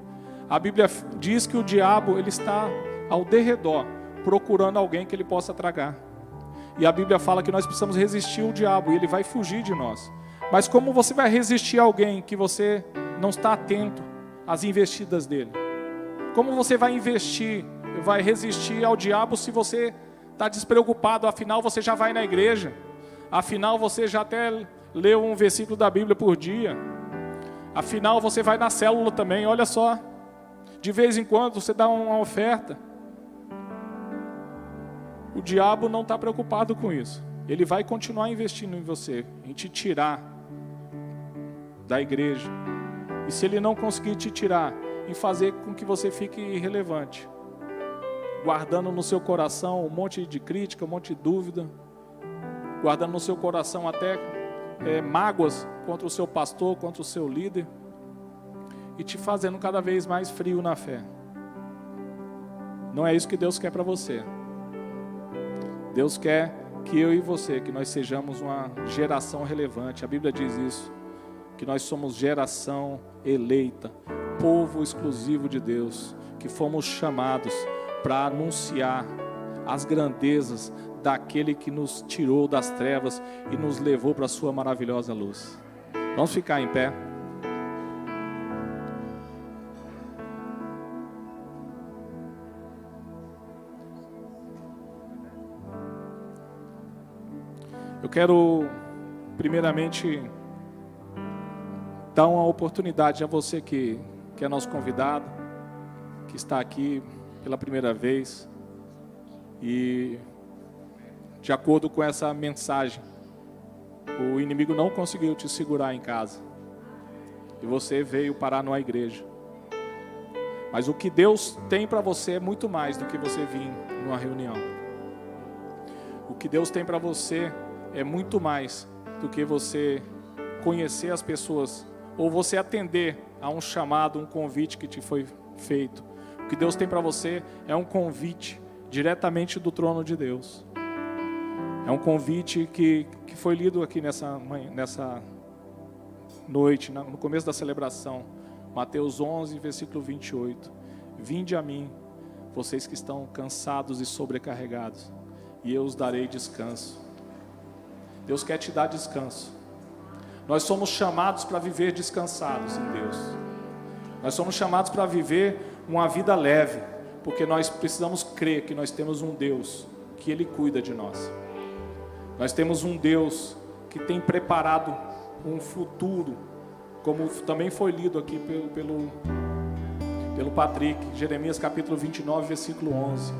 A Bíblia diz que o diabo ele está ao derredor, procurando alguém que ele possa tragar. E a Bíblia fala que nós precisamos resistir ao diabo e ele vai fugir de nós. Mas como você vai resistir a alguém que você não está atento às investidas dele? Como você vai resistir ao diabo se você está despreocupado? Afinal você já vai na igreja, afinal você já até leu um versículo da Bíblia por dia, afinal você vai na célula também, olha só, de vez em quando você dá uma oferta. O diabo não está preocupado com isso. Ele vai continuar investindo em você, em te tirar da igreja. E se ele não conseguir te tirar, em fazer com que você fique irrelevante, guardando no seu coração um monte de crítica, um monte de dúvida, guardando no seu coração até mágoas contra o seu pastor, contra o seu líder, e te fazendo cada vez mais frio na fé. Não é isso que Deus quer para você. Deus quer que eu e você, que nós sejamos uma geração relevante. A Bíblia diz isso, que nós somos geração eleita, povo exclusivo de Deus, que fomos chamados para anunciar as grandezas daquele que nos tirou das trevas e nos levou para a sua maravilhosa luz. Vamos ficar em pé. Eu quero, primeiramente, dar uma oportunidade a você que é nosso convidado, que está aqui pela primeira vez. E, de acordo com essa mensagem, o inimigo não conseguiu te segurar em casa. E você veio parar numa igreja. Mas o que Deus tem para você é muito mais do que você vir numa reunião. O que Deus tem para você é muito mais do que você conhecer as pessoas ou você atender a um chamado, um convite que te foi feito. O que Deus tem para você é um convite diretamente do trono de Deus. É um convite que foi lido aqui nessa noite, no começo da celebração. Mateus 11, versículo 28. Vinde a mim, vocês que estão cansados e sobrecarregados, e eu os darei descanso. Deus quer te dar descanso. Nós somos chamados para viver descansados em Deus. Nós somos chamados para viver uma vida leve, porque nós precisamos crer que nós temos um Deus, que Ele cuida de nós. Nós temos um Deus que tem preparado um futuro, como também foi lido aqui pelo Patrick, Jeremias capítulo 29, versículo 11.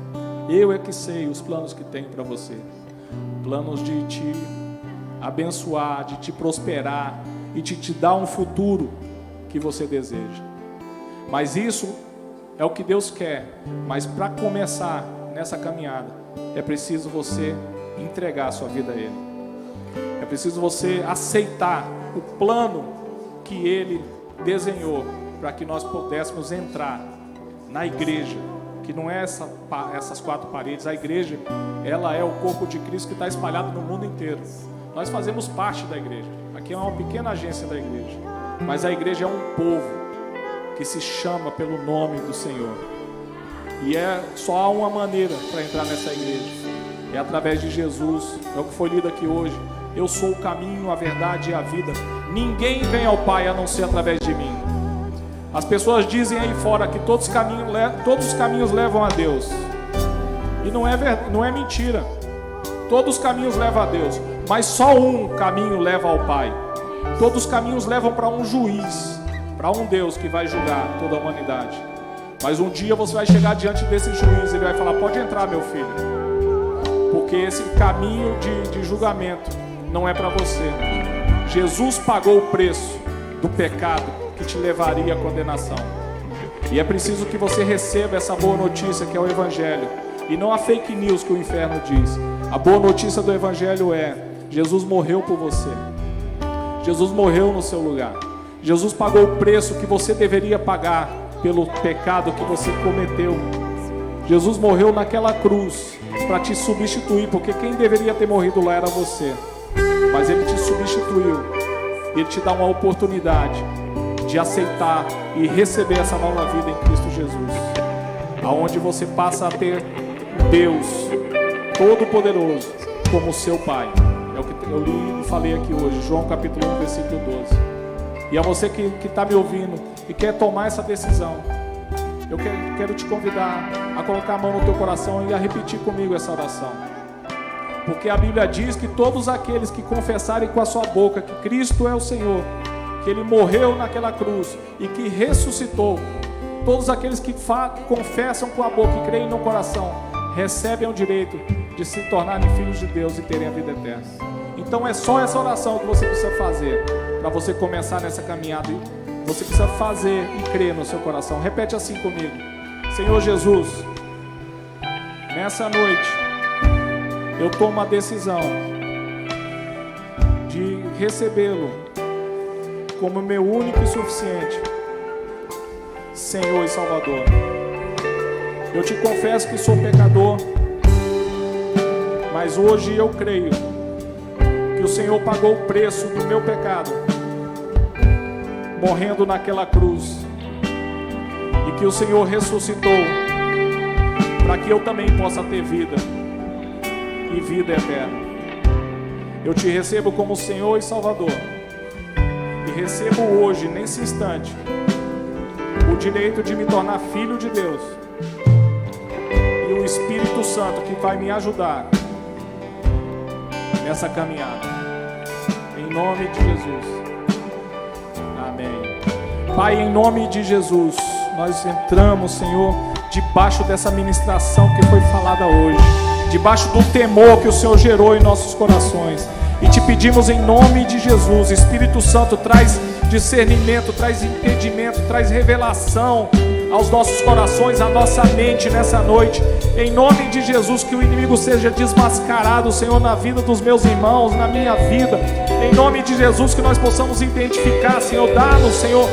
Eu é que sei os planos que tenho para você, planos de te abençoar, de te prosperar e de te dar um futuro que você deseja. Mas isso é o que Deus quer. Mas para começar nessa caminhada, é preciso você entregar a sua vida a Ele. É preciso você aceitar o plano que Ele desenhou para que nós pudéssemos entrar na igreja, que não é essas quatro paredes. A igreja, ela é o corpo de Cristo que está espalhado no mundo inteiro. Nós fazemos parte da igreja. Aqui é uma pequena agência da igreja. Mas a igreja é um povo que se chama pelo nome do Senhor. E só há uma maneira para entrar nessa igreja. É através de Jesus. É o que foi lido aqui hoje. Eu sou o caminho, a verdade e a vida. Ninguém vem ao Pai a não ser através de mim. As pessoas dizem aí fora que todos os caminhos levam a Deus. E não é mentira. Todos os caminhos levam a Deus. Mas só um caminho leva ao Pai. Todos os caminhos levam para um juiz, para um Deus que vai julgar toda a humanidade. Mas um dia você vai chegar diante desse juiz e ele vai falar: pode entrar, meu filho, porque esse caminho de julgamento não é para você. Jesus pagou o preço do pecado que te levaria à condenação. E é preciso que você receba essa boa notícia que é o Evangelho, e não a fake news que o inferno diz. A boa notícia do Evangelho é: Jesus morreu por você. Jesus morreu no seu lugar. Jesus pagou o preço que você deveria pagar pelo pecado que você cometeu. Jesus morreu naquela cruz para te substituir, porque quem deveria ter morrido lá era você. Mas Ele te substituiu. Ele te dá uma oportunidade de aceitar e receber essa nova vida em Cristo Jesus, aonde você passa a ter Deus Todo-Poderoso como seu Pai. É o que eu li e falei aqui hoje, João capítulo 1, versículo 12. E a você que está me ouvindo e quer tomar essa decisão, eu quero te convidar a colocar a mão no teu coração e a repetir comigo essa oração. Porque a Bíblia diz que todos aqueles que confessarem com a sua boca que Cristo é o Senhor, que Ele morreu naquela cruz e que ressuscitou, todos aqueles que confessam com a boca e creem no coração, recebem o direito de se tornarem filhos de Deus e terem a vida eterna. Então é só essa oração que você precisa fazer para você começar nessa caminhada. Você precisa fazer e crer no seu coração. Repete assim comigo: Senhor Jesus, nessa noite eu tomo a decisão de recebê-lo como meu único e suficiente Senhor e Salvador. Eu te confesso que sou pecador, mas Mas hoje eu creio que o Senhor pagou o preço do meu pecado, morrendo naquela cruz, e que o Senhor ressuscitou para que eu também possa ter vida e vida eterna. Eu te recebo como Senhor e Salvador, e recebo hoje, nesse instante, o direito de me tornar filho de Deus, e o Espírito Santo que vai me ajudar nessa caminhada, em nome de Jesus, amém. Pai, em nome de Jesus, nós entramos, Senhor, debaixo dessa ministração que foi falada hoje, debaixo do temor que o Senhor gerou em nossos corações, e te pedimos em nome de Jesus, Espírito Santo, traz discernimento, traz entendimento, traz revelação aos nossos corações, à nossa mente nessa noite, em nome de Jesus, que o inimigo seja desmascarado, Senhor, na vida dos meus irmãos, na minha vida, em nome de Jesus, que nós possamos identificar, Senhor, dá-nos, Senhor,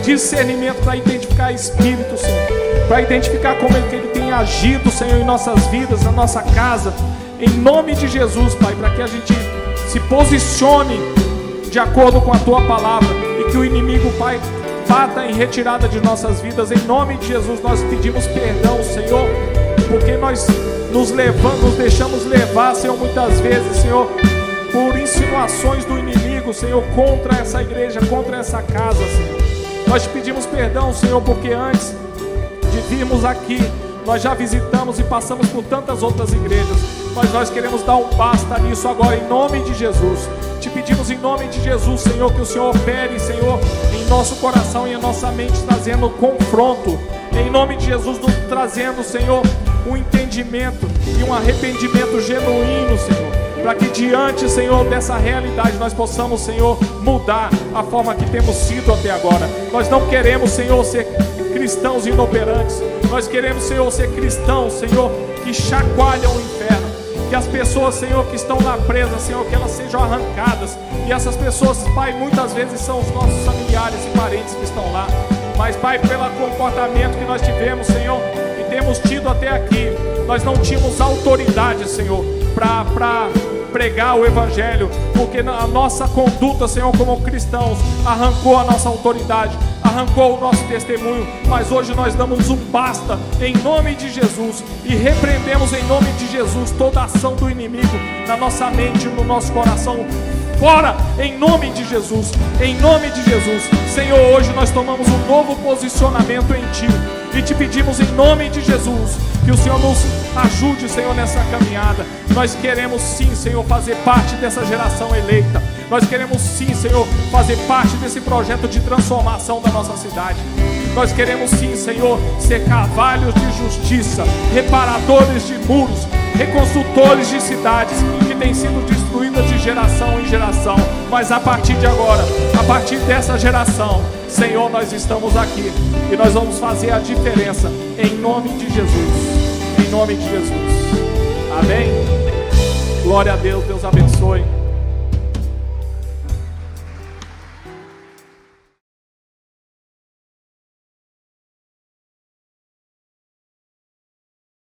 discernimento para identificar Espírito, Senhor, para identificar como Ele tem agido, Senhor, em nossas vidas, na nossa casa, em nome de Jesus, Pai, para que a gente se posicione de acordo com a Tua palavra, e que o inimigo, Pai, bata em retirada de nossas vidas. Em nome de Jesus nós pedimos perdão, Senhor, porque nós nos deixamos levar, Senhor, muitas vezes, Senhor, por insinuações do inimigo, Senhor, contra essa igreja, contra essa casa, Senhor. Nós te pedimos perdão, Senhor, porque antes de virmos aqui, nós já visitamos e passamos por tantas outras igrejas, mas nós queremos dar um basta nisso agora, em nome de Jesus. Te pedimos em nome de Jesus, Senhor, que o Senhor opere, Senhor, em nosso coração e em nossa mente, trazendo confronto, em nome de Jesus, nos trazendo, Senhor, um entendimento e um arrependimento genuíno, Senhor, para que diante, Senhor, dessa realidade nós possamos, Senhor, mudar a forma que temos sido até agora. Nós não queremos, Senhor, ser cristãos inoperantes, nós queremos, Senhor, ser cristãos, Senhor, que chacoalham o inferno. Que as pessoas, Senhor, que estão lá presas, Senhor, que elas sejam arrancadas. E essas pessoas, Pai, muitas vezes são os nossos familiares e parentes que estão lá. Mas, Pai, pelo comportamento que nós tivemos, Senhor, e temos tido até aqui, nós não tínhamos autoridade, Senhor, para pregar o Evangelho, porque a nossa conduta, Senhor, como cristãos, arrancou a nossa autoridade, arrancou o nosso testemunho. Mas hoje nós damos um basta em nome de Jesus e repreendemos em nome de Jesus toda ação do inimigo na nossa mente, no nosso coração. Fora, em nome de Jesus, em nome de Jesus. Senhor, hoje nós tomamos um novo posicionamento em Ti e te pedimos em nome de Jesus que o Senhor nos ajude, Senhor, nessa caminhada. Nós queremos sim, Senhor, fazer parte dessa geração eleita. Nós queremos sim, Senhor, fazer parte desse projeto de transformação da nossa cidade. Nós queremos sim, Senhor, ser carvalhos de justiça, reparadores de muros, reconstrutores de cidades que têm sido destruídas de geração em geração. Mas a partir de agora, a partir dessa geração, Senhor, nós estamos aqui e nós vamos fazer a diferença em nome de Jesus. Em nome de Jesus. Amém? Glória a Deus, Deus abençoe.